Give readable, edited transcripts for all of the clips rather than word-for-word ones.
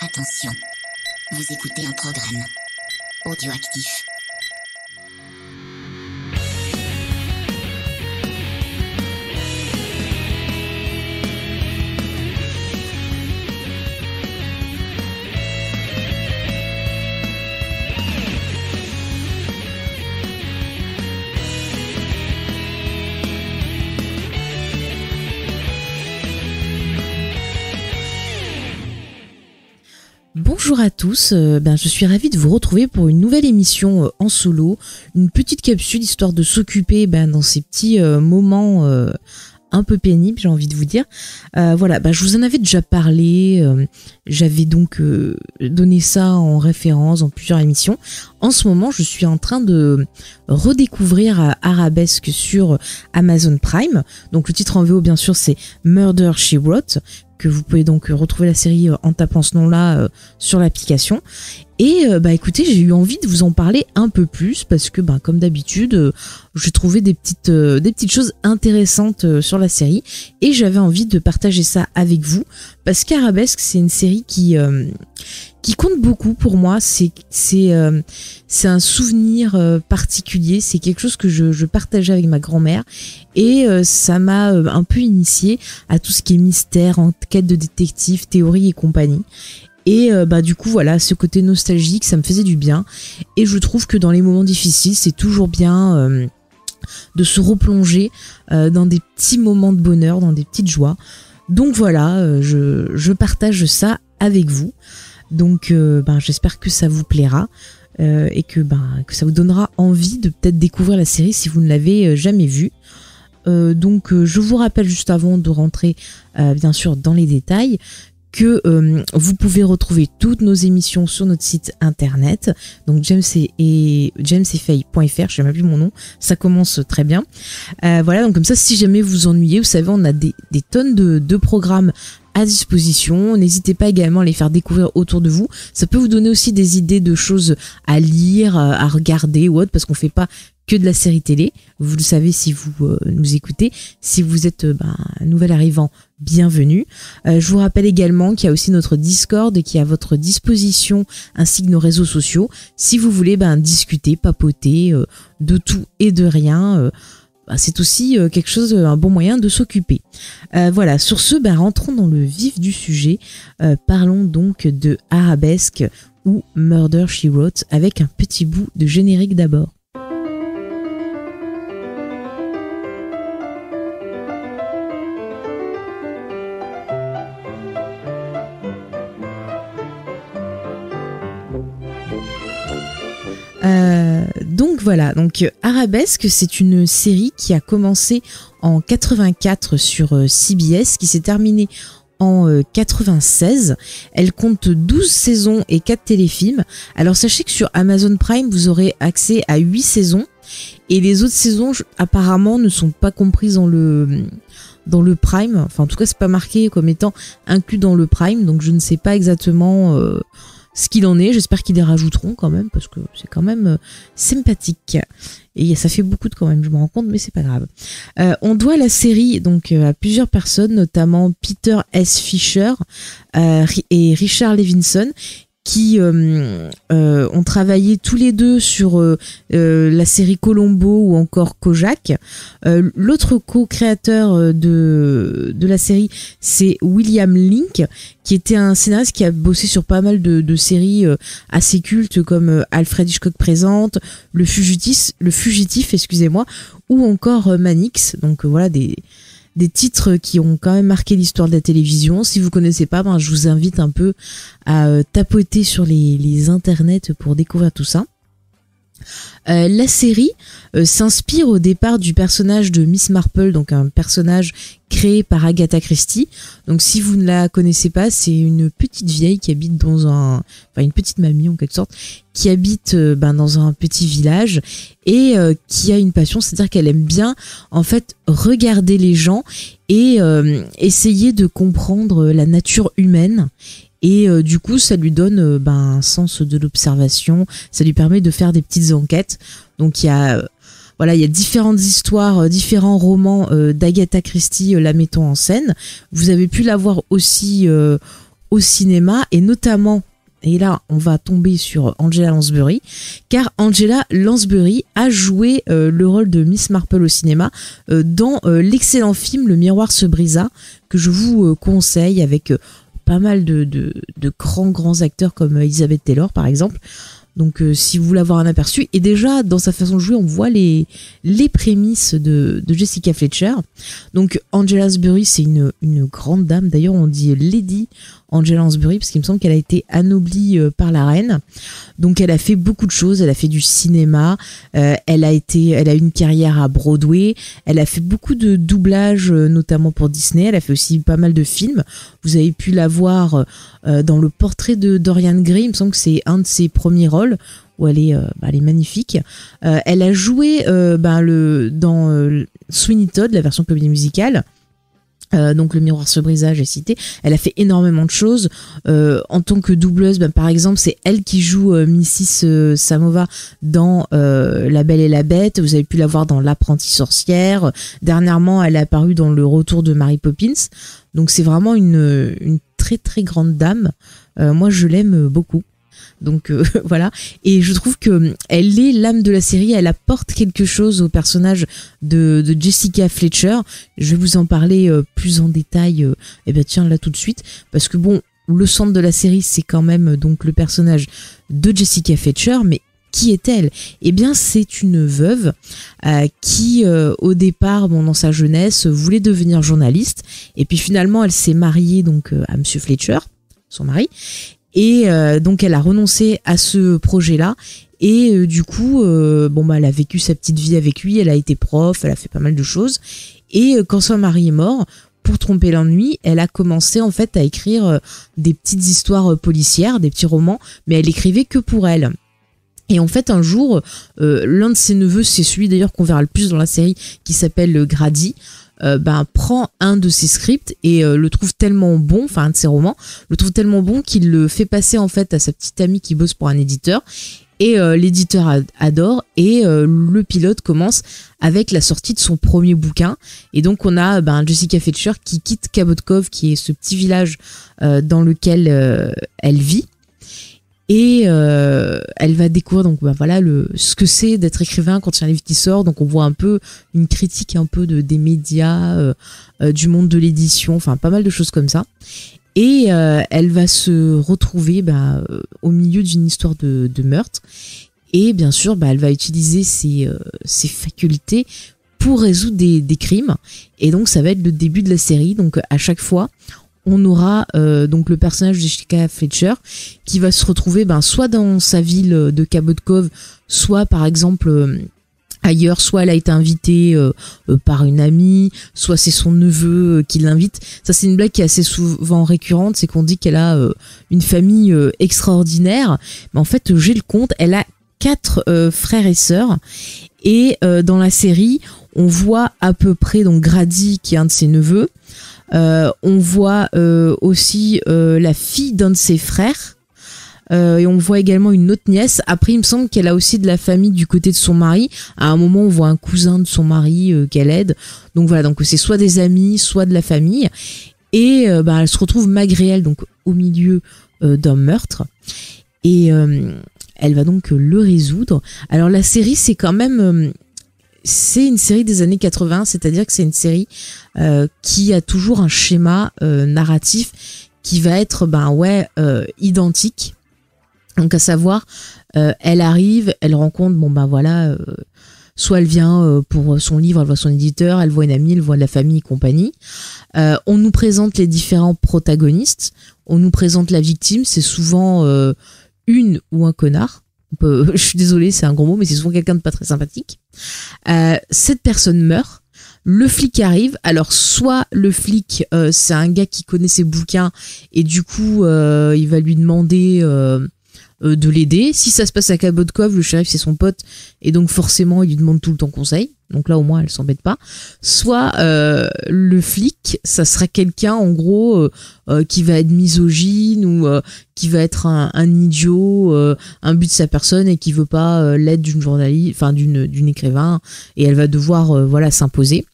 Attention, vous écoutez un programme audioactif. Bonjour à tous, je suis ravie de vous retrouver pour une nouvelle émission en solo, une petite capsule histoire de s'occuper dans ces petits moments un peu pénibles, j'ai envie de vous dire. Je vous en avais déjà parlé, j'avais donc donné ça en référence dans plusieurs émissions. En ce moment, je suis en train de redécouvrir Arabesque sur Amazon Prime. Donc le titre en VO, bien sûr, c'est Murder, She Wrote, que vous pouvez donc retrouver la série en tapant ce nom-là sur l'application. Et écoutez, j'ai eu envie de vous en parler un peu plus parce que comme d'habitude, j'ai trouvé des petites choses intéressantes sur la série et j'avais envie de partager ça avec vous parce qu'Arabesque, c'est une série qui compte beaucoup pour moi. C'est un souvenir particulier, c'est quelque chose que je partageais avec ma grand-mère et ça m'a un peu initié à tout ce qui est mystère, enquête de détective, théorie et compagnie. Et du coup voilà, ce côté nostalgique, ça me faisait du bien et je trouve que dans les moments difficiles, c'est toujours bien de se replonger dans des petits moments de bonheur, dans des petites joies. Donc voilà, je partage ça avec vous. Donc j'espère que ça vous plaira et que ça vous donnera envie de peut-être découvrir la série si vous ne l'avez jamais vue. Je vous rappelle juste avant de rentrer bien sûr dans les détails que vous pouvez retrouver toutes nos émissions sur notre site internet, donc jamesfay.fr, je sais même plus mon nom, ça commence très bien. Donc comme ça, si jamais vous ennuyez, vous savez, on a des tonnes de programmes à disposition. N'hésitez pas également à les faire découvrir autour de vous. Ça peut vous donner aussi des idées de choses à lire, à regarder ou autre, parce qu'on fait pas que de la série télé. Vous le savez si vous nous écoutez. Si vous êtes un nouvel arrivant, bienvenue. Je vous rappelle également qu'il y a aussi notre Discord qui est à votre disposition, ainsi que nos réseaux sociaux. Si vous voulez discuter, papoter de tout et de rien, c'est aussi quelque chose, un bon moyen de s'occuper. Sur ce, rentrons dans le vif du sujet. Parlons donc de Arabesque ou Murder, She Wrote avec un petit bout de générique d'abord. Donc Arabesque, c'est une série qui a commencé en 84 sur CBS, qui s'est terminée en 96. Elle compte 12 saisons et 4 téléfilms. Alors sachez que sur Amazon Prime, vous aurez accès à 8 saisons et les autres saisons apparemment ne sont pas comprises dans le Prime. Enfin en tout cas, c'est pas marqué comme étant inclus dans le Prime, donc je ne sais pas exactement ce qu'il en est. J'espère qu'ils les rajouteront quand même parce que c'est quand même sympathique et ça fait beaucoup de quand même, je me rends compte, mais c'est pas grave. On doit la série donc à plusieurs personnes, notamment Peter S. Fisher et Richard Levinson, qui ont travaillé tous les deux sur la série Columbo ou encore Kojak. L'autre co-créateur de la série, c'est William Link, qui était un scénariste qui a bossé sur pas mal de séries assez cultes comme Alfred Hitchcock présente, Le Fugitif, ou encore Manix. Donc voilà des titres qui ont quand même marqué l'histoire de la télévision. Si vous connaissez pas, je vous invite un peu à tapoter sur les internets pour découvrir tout ça. La série s'inspire au départ du personnage de Miss Marple, donc un personnage créé par Agatha Christie. Donc si vous ne la connaissez pas, c'est une petite vieille qui habite une petite mamie en quelque sorte, qui habite dans un petit village et qui a une passion, c'est-à-dire qu'elle aime bien en fait regarder les gens et essayer de comprendre la nature humaine. Et du coup, ça lui donne un sens de l'observation. Ça lui permet de faire des petites enquêtes. Donc il y a différentes histoires, différents romans d'Agatha Christie la mettant en scène. Vous avez pu la voir aussi au cinéma, et notamment, et là on va tomber sur Angela Lansbury, car Angela Lansbury a joué le rôle de Miss Marple au cinéma dans l'excellent film Le Miroir se brisa, que je vous conseille, avec pas mal de grands acteurs comme Elizabeth Taylor par exemple. Donc si vous voulez avoir un aperçu, et déjà dans sa façon de jouer on voit les prémices de Jessica Fletcher. Donc Angela Lansbury, c'est une grande dame, d'ailleurs on dit Lady Angela Lansbury parce qu'il me semble qu'elle a été anoblie par la reine. Donc elle a fait beaucoup de choses, elle a fait du cinéma, elle a eu une carrière à Broadway, elle a fait beaucoup de doublages notamment pour Disney, elle a fait aussi pas mal de films. Vous avez pu la voir dans Le Portrait de Dorian Gray, il me semble que c'est un de ses premiers rôles où elle est magnifique. Elle a joué dans Sweeney Todd, la version comédie musicale. Donc Le Miroir se brisa, j'ai cité. Elle a fait énormément de choses en tant que doubleuse. Par exemple, c'est elle qui joue Mrs Samova dans La Belle et la Bête. Vous avez pu la voir dans L'Apprentie sorcière. Dernièrement, elle est apparue dans Le Retour de Mary Poppins. Donc c'est vraiment une très très grande dame. Moi, je l'aime beaucoup. Donc voilà, et je trouve que elle est l'âme de la série, elle apporte quelque chose au personnage de Jessica Fletcher. Je vais vous en parler plus en détail, tiens là tout de suite, parce que bon, le centre de la série c'est quand même donc le personnage de Jessica Fletcher, mais qui est-elle ? Eh bien, c'est une veuve qui, au départ, dans sa jeunesse, voulait devenir journaliste, et puis finalement, elle s'est mariée donc à Monsieur Fletcher, son mari. Et donc elle a renoncé à ce projet-là, et du coup elle a vécu sa petite vie avec lui, elle a été prof, elle a fait pas mal de choses, et quand son mari est mort, pour tromper l'ennui, elle a commencé en fait à écrire des petites histoires policières, des petits romans, mais elle écrivait que pour elle. Et en fait, un jour, l'un de ses neveux, c'est celui d'ailleurs qu'on verra le plus dans la série, qui s'appelle Grady, prend un de ses scripts et le trouve tellement bon, enfin un de ses romans, le trouve tellement bon qu'il le fait passer en fait à sa petite amie qui bosse pour un éditeur, et l'éditeur adore, et le pilote commence avec la sortie de son premier bouquin. Et donc on a Jessica Fletcher qui quitte Cabot Cove, qui est ce petit village dans lequel elle vit. Et elle va découvrir donc ce que c'est d'être écrivain quand il y a un livre qui sort. Donc on voit un peu une critique un peu des médias, du monde de l'édition, enfin pas mal de choses comme ça. Et elle va se retrouver au milieu d'une histoire de meurtre. Et bien sûr, elle va utiliser ses facultés pour résoudre des crimes. Et donc ça va être le début de la série. Donc à chaque fois, on aura donc le personnage de Jessica Fletcher qui va se retrouver soit dans sa ville de Cabot Cove, soit par exemple ailleurs, soit elle a été invitée par une amie, soit c'est son neveu qui l'invite. Ça c'est une blague qui est assez souvent récurrente, c'est qu'on dit qu'elle a une famille extraordinaire, mais en fait j'ai le compte, elle a 4 frères et sœurs, et dans la série on voit à peu près donc Grady qui est un de ses neveux. On voit aussi la fille d'un de ses frères, et on voit également une autre nièce. Après il me semble qu'elle a aussi de la famille du côté de son mari. À un moment on voit un cousin de son mari qu'elle aide. Donc voilà, donc c'est soit des amis, soit de la famille. Et elle se retrouve malgré elle donc au milieu d'un meurtre, et elle va donc le résoudre. Alors la série c'est quand même c'est une série des années 80, c'est-à-dire que c'est une série qui a toujours un schéma narratif qui va être identique. Donc à savoir, elle arrive, elle rencontre, soit elle vient pour son livre, elle voit son éditeur, elle voit une amie, elle voit de la famille et compagnie. On nous présente les différents protagonistes, on nous présente la victime, c'est souvent une ou un connard. Je suis désolée, c'est un gros mot, mais c'est souvent quelqu'un de pas très sympathique. Cette personne meurt, le flic arrive. Alors soit le flic c'est un gars qui connaît ses bouquins et du coup il va lui demander de l'aider. Si ça se passe à Cabot Cove, le shérif c'est son pote et donc forcément il lui demande tout le temps conseil. Donc là au moins elle s'embête pas. Soit le flic, ça sera quelqu'un en gros qui va être misogyne ou qui va être un idiot, un but de sa personne et qui veut pas l'aide d'une journaliste, enfin d'une écrivain, et elle va devoir s'imposer.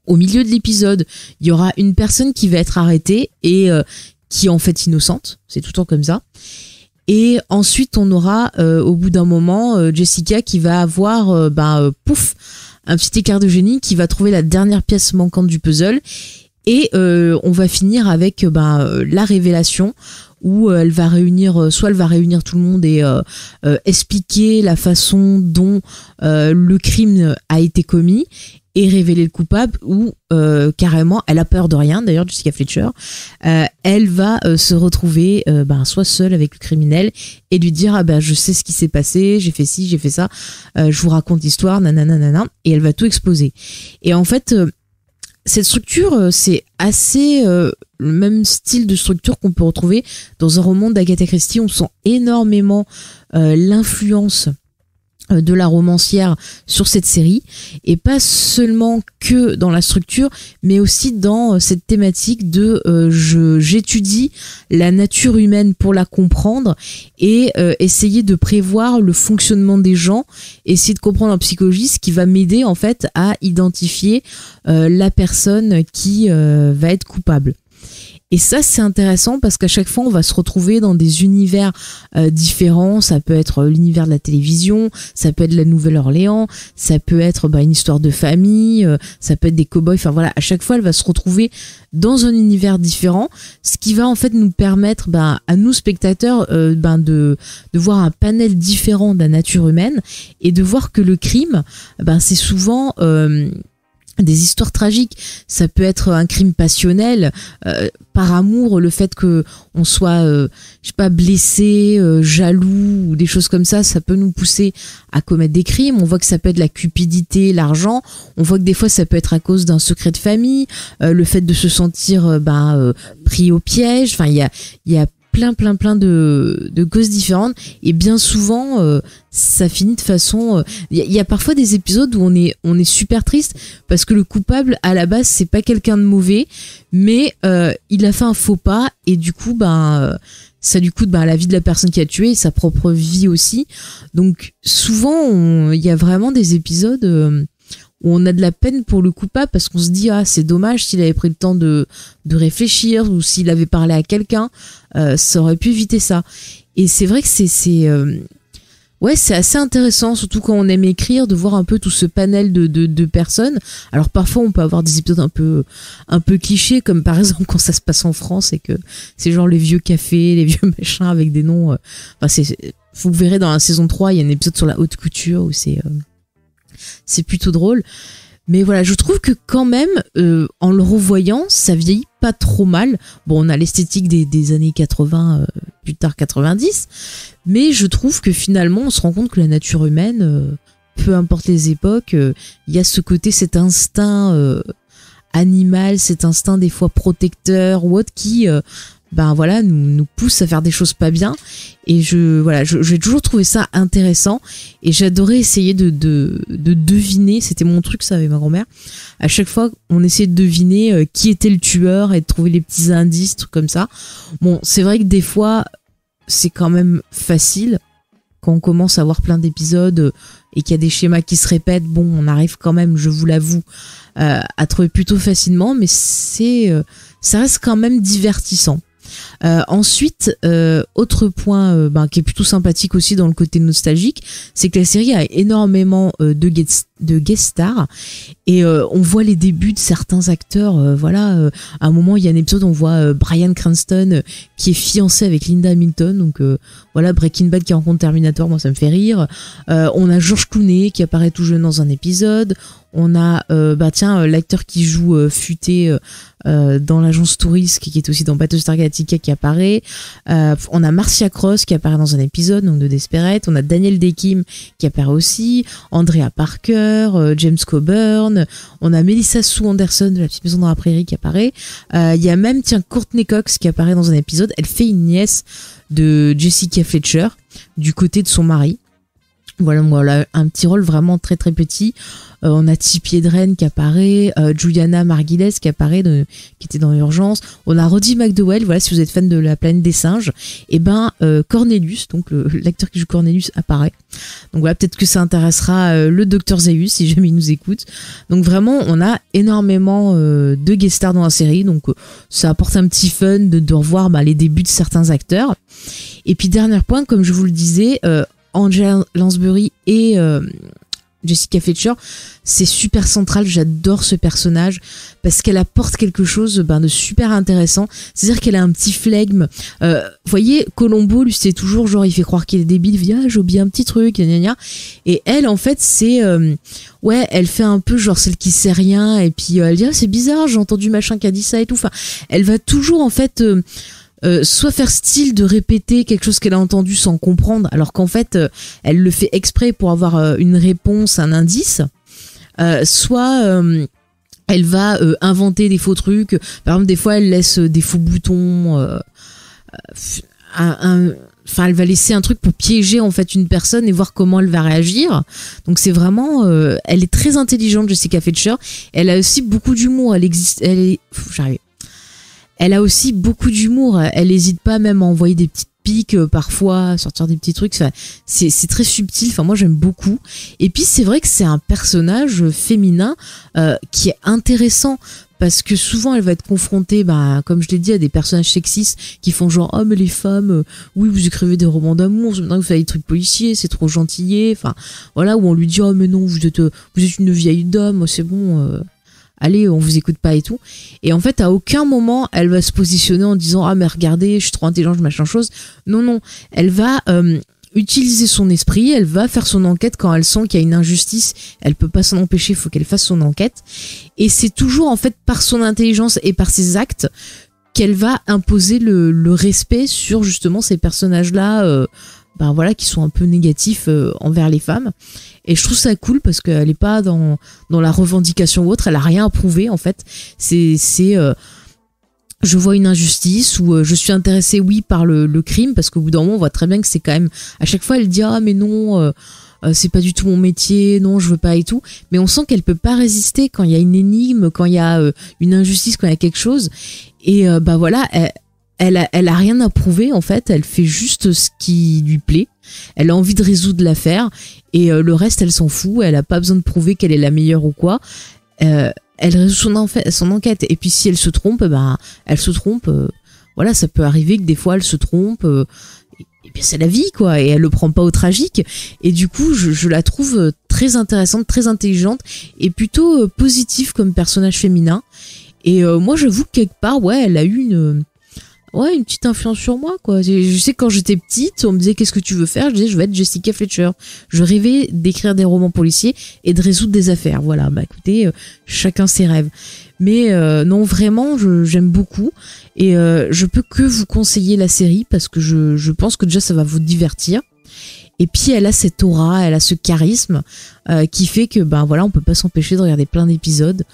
Au milieu de l'épisode, il y aura une personne qui va être arrêtée et qui est en fait innocente. C'est tout le temps comme ça. Et ensuite, on aura au bout d'un moment Jessica qui va avoir un petit écart de génie, qui va trouver la dernière pièce manquante du puzzle. Et on va finir avec la révélation où elle va réunir tout le monde et expliquer la façon dont le crime a été commis et révéler le coupable, ou carrément elle a peur de rien. D'ailleurs, Jessica Fletcher, elle va se retrouver soit seule avec le criminel et lui dire je sais ce qui s'est passé, j'ai fait ci, j'ai fait ça, je vous raconte l'histoire, nanana, et elle va tout exploser. Et en fait, cette structure, c'est assez le même style de structure qu'on peut retrouver dans un roman d'Agatha Christie. On sent énormément l'influence de la romancière sur cette série, et pas seulement que dans la structure, mais aussi dans cette thématique de j'étudie la nature humaine pour la comprendre et essayer de prévoir le fonctionnement des gens, essayer de comprendre leur psychologie, ce qui va m'aider en fait à identifier la personne qui va être coupable. Et ça, c'est intéressant parce qu'à chaque fois, on va se retrouver dans des univers différents. Ça peut être l'univers de la télévision, ça peut être la Nouvelle-Orléans, ça peut être une histoire de famille, ça peut être des cow-boys. Enfin voilà, à chaque fois, elle va se retrouver dans un univers différent, ce qui va en fait nous permettre à nous spectateurs de voir un panel différent de la nature humaine et de voir que le crime, c'est souvent des histoires tragiques. Ça peut être un crime passionnel, par amour, le fait que on soit blessé, jaloux ou des choses comme ça peut nous pousser à commettre des crimes. On voit que ça peut être la cupidité, l'argent. On voit que des fois ça peut être à cause d'un secret de famille, le fait de se sentir pris au piège. Enfin, il y a plein de causes différentes, et bien souvent ça finit de façon il y a parfois des épisodes où on est super triste parce que le coupable à la base c'est pas quelqu'un de mauvais, mais il a fait un faux pas, et du coup ça lui coûte la vie de la personne qui a tué et sa propre vie aussi. Donc souvent il y a vraiment des épisodes où on a de la peine pour le coupable parce qu'on se dit c'est dommage, s'il avait pris le temps de réfléchir, ou s'il avait parlé à quelqu'un, ça aurait pu éviter ça. Et c'est vrai que c'est assez intéressant, surtout quand on aime écrire, de voir un peu tout ce panel de personnes. Alors parfois on peut avoir des épisodes un peu clichés, comme par exemple quand ça se passe en France et que c'est genre les vieux cafés, les vieux machins avec des noms. Vous verrez dans la saison 3, il y a un épisode sur la haute couture où c'est plutôt drôle. Mais voilà, je trouve que quand même, en le revoyant, ça vieillit pas trop mal. Bon, on a l'esthétique des années 80, plus tard 90, mais je trouve que finalement, on se rend compte que la nature humaine, peu importe les époques, il y a ce côté, cet instinct animal, cet instinct des fois protecteur ou autre qui nous pousse à faire des choses pas bien. Et j'ai toujours trouvé ça intéressant, et j'adorais essayer de deviner. C'était mon truc, ça, avec ma grand-mère. À chaque fois, on essayait de deviner qui était le tueur et de trouver les petits indices, trucs comme ça. Bon, c'est vrai que des fois, c'est quand même facile quand on commence à voir plein d'épisodes et qu'il y a des schémas qui se répètent. Bon, on arrive quand même, je vous l'avoue, à trouver plutôt facilement, mais ça reste quand même divertissant. Ensuite, autre point qui est plutôt sympathique aussi dans le côté nostalgique, c'est que la série a énormément de guest stars, et on voit les débuts de certains acteurs. À un moment, il y a un épisode où on voit Bryan Cranston qui est fiancé avec Linda Hamilton, donc Breaking Bad qui rencontre Terminator, moi ça me fait rire. On a George Clooney qui apparaît tout jeune dans un épisode. On a l'acteur qui joue Futé dans l'agence touriste, qui est aussi dans Battlestar Galactica, qui apparaît. On a Marcia Cross qui apparaît dans un épisode, donc de Desperate. On a Daniel Day-Kim qui apparaît aussi, Andrea Parker, James Coburn. On a Melissa Sue Anderson de La Petite Maison dans la Prairie qui apparaît. Il y a même Courtney Cox qui apparaît dans un épisode. Elle fait une nièce de Jessica Fletcher du côté de son mari. Voilà, un petit rôle vraiment très très petit. On a Tippi Hedren qui apparaît, Juliana Margulies qui apparaît, qui était dans Urgence. On a Roddy McDowell, voilà, si vous êtes fan de La Planète des Singes. Et Cornelius, donc l'acteur qui joue Cornelius apparaît. Donc voilà, peut-être que ça intéressera le Dr Zaius si jamais il nous écoute. Donc vraiment, on a énormément de guest stars dans la série. Donc ça apporte un petit fun de revoir les débuts de certains acteurs. Et puis dernier point, comme je vous le disais, Angela Lansbury et Jessica Fletcher, c'est super central. J'adore ce personnage parce qu'elle apporte quelque chose de super intéressant. C'est-à-dire qu'elle a un petit flegme. Vous voyez, Colombo, lui, c'est toujours genre, il fait croire qu'il est débile, il dit, ah, j'ai oublié un petit truc, gna gna gna. Et elle, en fait, c'est elle fait un peu genre celle qui sait rien, et puis elle dit, ah, c'est bizarre, j'ai entendu machin qui a dit ça et tout. Enfin, elle va toujours, en fait, soit faire style de répéter quelque chose qu'elle a entendu sans comprendre, alors qu'en fait elle le fait exprès pour avoir une réponse, un indice, soit elle va inventer des faux trucs. Par exemple, des fois elle laisse des faux boutons, elle va laisser un truc pour piéger en fait une personne et voir comment elle va réagir. Donc c'est vraiment elle est très intelligente, Jessica Fletcher. Elle a aussi beaucoup d'humour. Elle a aussi beaucoup d'humour. Elle n'hésite pas même à envoyer des petites piques parfois, à sortir des petits trucs. Enfin, c'est très subtil. Enfin, moi, j'aime beaucoup. Et puis, c'est vrai que c'est un personnage féminin qui est intéressant parce que souvent, elle va être confrontée, comme je l'ai dit, à des personnages sexistes qui font genre, oh, mais les femmes, oui, vous écrivez des romans d'amour, maintenant vous faites des trucs policiers, c'est trop gentillé. Enfin, voilà, où on lui dit, oh, mais non, vous êtes une vieille dame, c'est bon. Allez, on vous écoute pas et tout. Et en fait, à aucun moment, elle va se positionner en disant, ah, mais regardez, je suis trop intelligente, machin chose. Non. Elle va utiliser son esprit, elle va faire son enquête quand elle sent qu'il y a une injustice. Elle peut pas s'en empêcher, il faut qu'elle fasse son enquête. Et c'est toujours, en fait, par son intelligence et par ses actes qu'elle va imposer le respect sur, justement, ces personnages-là, qui sont un peu négatifs envers les femmes. Et je trouve ça cool parce qu'elle est pas dans la revendication ou autre, elle a rien à prouver en fait. C'est je vois une injustice ou je suis intéressée par le crime, parce qu'au bout d'un moment on voit très bien que c'est quand même, à chaque fois elle dit ah mais non c'est pas du tout mon métier, non je veux pas et tout, mais on sent qu'elle peut pas résister quand il y a une énigme, quand il y a une injustice, quand il y a quelque chose. Et elle a rien à prouver en fait, elle fait juste ce qui lui plaît. Elle a envie de résoudre l'affaire et le reste elle s'en fout, elle a pas besoin de prouver qu'elle est la meilleure ou quoi. Elle résout son enquête, et puis si elle se trompe, elle se trompe. Voilà, ça peut arriver que des fois elle se trompe, et bien c'est la vie quoi, et elle le prend pas au tragique. Et du coup je la trouve très intéressante, très intelligente et plutôt positive comme personnage féminin. Et moi j'avoue que quelque part elle a eu une petite influence sur moi, quoi. Je sais que quand j'étais petite, on me disait qu'est-ce que tu veux faire? Je disais je vais être Jessica Fletcher. Je rêvais d'écrire des romans policiers et de résoudre des affaires. Voilà, écoutez, chacun ses rêves. Mais non, vraiment, j'aime beaucoup. Et je peux que vous conseiller la série parce que je pense que déjà ça va vous divertir. Et puis elle a cette aura, elle a ce charisme qui fait que on peut pas s'empêcher de regarder plein d'épisodes.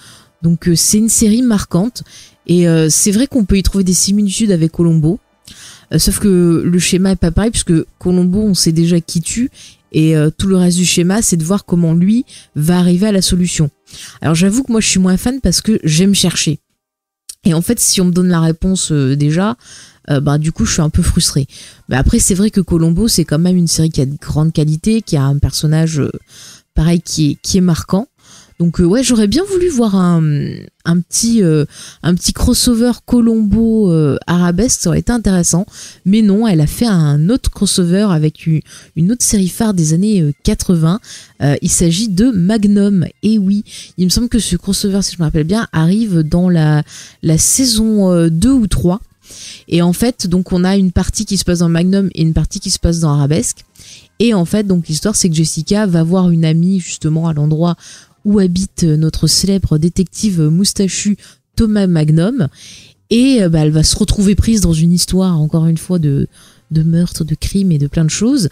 Donc c'est une série marquante. Et c'est vrai qu'on peut y trouver des similitudes avec Colombo, sauf que le schéma est pas pareil, puisque Colombo on sait déjà qui tue, et tout le reste du schéma c'est de voir comment lui va arriver à la solution. Alors j'avoue que moi je suis moins fan parce que j'aime chercher, et en fait si on me donne la réponse déjà, du coup je suis un peu frustrée. Mais après c'est vrai que Colombo c'est quand même une série qui a de grandes qualités, qui a un personnage pareil qui est marquant. Donc j'aurais bien voulu voir un petit crossover Colombo Arabesque, ça aurait été intéressant. Mais non, elle a fait un autre crossover avec une autre série phare des années 80. Il s'agit de Magnum. Et oui, il me semble que ce crossover, si je me rappelle bien, arrive dans la saison 2 ou 3. Et en fait, donc on a une partie qui se passe dans Magnum et une partie qui se passe dans Arabesque. Et en fait, donc l'histoire, c'est que Jessica va voir une amie justement à l'endroit où habite notre célèbre détective moustachu Thomas Magnum, et elle va se retrouver prise dans une histoire encore une fois de de meurtres, de crimes et de plein de choses.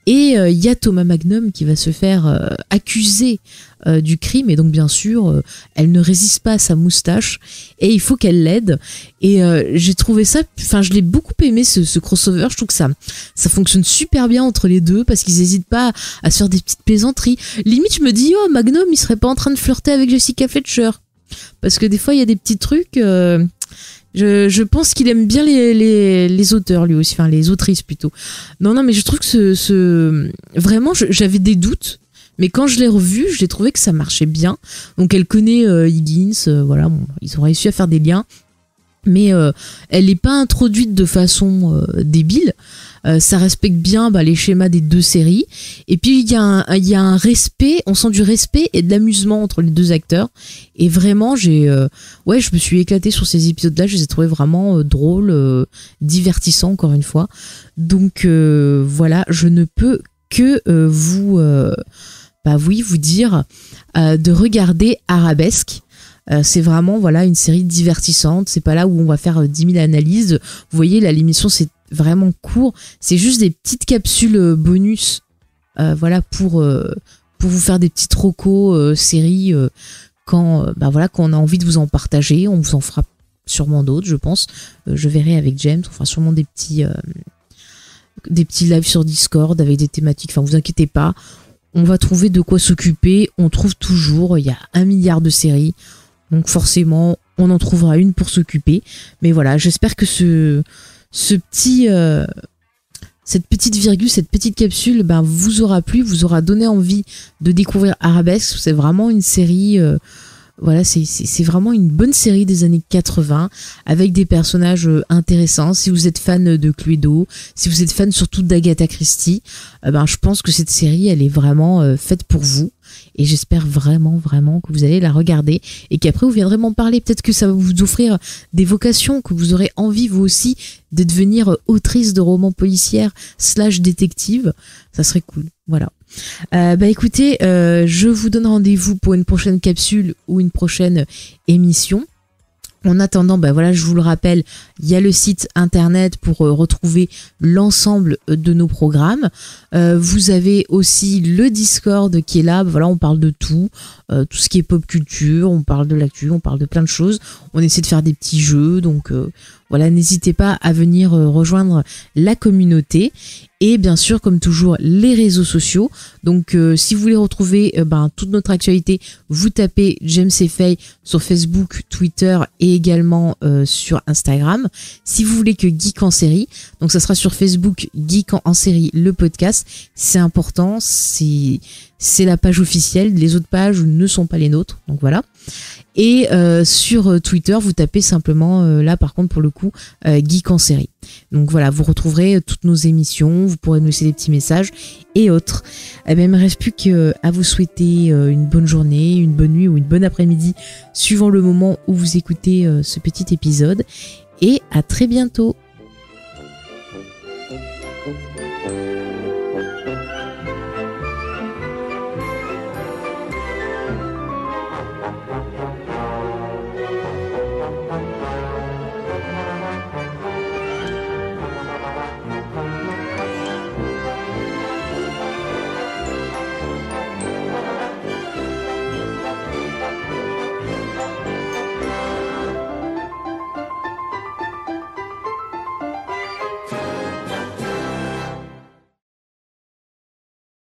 Et il y a Thomas Magnum qui va se faire accuser du crime, et donc bien sûr elle ne résiste pas à sa moustache et il faut qu'elle l'aide. Et j'ai trouvé ça, enfin je l'ai beaucoup aimé ce crossover. Je trouve que ça fonctionne super bien entre les deux, parce qu'ils n'hésitent pas à se faire des petites plaisanteries. Limite je me dis, oh, Magnum il serait pas en train de flirter avec Jessica Fletcher, parce que des fois il y a des petits trucs, je pense qu'il aime bien les auteurs lui aussi, enfin les autrices plutôt. Non mais je trouve que vraiment j'avais des doutes, mais quand je l'ai revu, j'ai trouvé que ça marchait bien. Donc elle connaît Higgins, voilà, bon, ils ont réussi à faire des liens, mais elle n'est pas introduite de façon débile. Ça respecte bien les schémas des deux séries, et puis il y a un respect, on sent du respect et de l'amusement entre les deux acteurs, et vraiment je me suis éclatée sur ces épisodes-là. Je les ai trouvés vraiment drôles, divertissants encore une fois. Donc voilà, je ne peux que vous dire de regarder Arabesque. C'est vraiment une série divertissante. C'est pas là où on va faire 10 000 analyses. Vous voyez, l'émission c'est vraiment court. C'est juste des petites capsules bonus, pour vous faire des petites recos séries quand on a envie de vous en partager. On vous en fera sûrement d'autres, je pense. Je verrai avec James. On fera sûrement des petits lives sur Discord avec des thématiques. Enfin, vous inquiétez pas. On va trouver de quoi s'occuper. On trouve toujours. Il y a 1 milliard de séries. Donc forcément, on en trouvera une pour s'occuper. Mais voilà, j'espère que cette petite virgule, cette petite capsule, vous aura plu, vous aura donné envie de découvrir Arabesque. C'est vraiment une série... c'est vraiment une bonne série des années 80, avec des personnages intéressants. Si vous êtes fan de Cluedo, si vous êtes fan surtout d'Agatha Christie, je pense que cette série, elle est vraiment faite pour vous. Et j'espère vraiment, vraiment que vous allez la regarder, et qu'après vous viendrez m'en parler. Peut-être que ça va vous offrir des vocations, que vous aurez envie vous aussi de devenir autrice de romans policières / détective. Ça serait cool. Voilà. Écoutez, je vous donne rendez-vous pour une prochaine capsule ou une prochaine émission. En attendant, je vous le rappelle, il y a le site internet pour retrouver l'ensemble de nos programmes. Vous avez aussi le Discord qui est là. On parle de tout ce qui est pop culture, on parle de l'actu, on parle de plein de choses. On essaie de faire des petits jeux, donc n'hésitez pas à venir rejoindre la communauté. Et bien sûr, comme toujours, les réseaux sociaux. Donc, si vous voulez retrouver toute notre actualité, vous tapez James et Faye sur Facebook, Twitter et également sur Instagram. Si vous voulez que Geek en série, donc ça sera sur Facebook, Geek en série, le podcast. C'est important, c'est la page officielle. Les autres pages ne sont pas les nôtres. Donc voilà. Et sur Twitter, vous tapez simplement, là par contre pour le coup, Geek en série. Donc voilà, vous retrouverez toutes nos émissions, vous pourrez nous laisser des petits messages et autres. Il ne me reste plus qu'à vous souhaiter une bonne journée, une bonne nuit ou une bonne après-midi, suivant le moment où vous écoutez ce petit épisode. Et à très bientôt.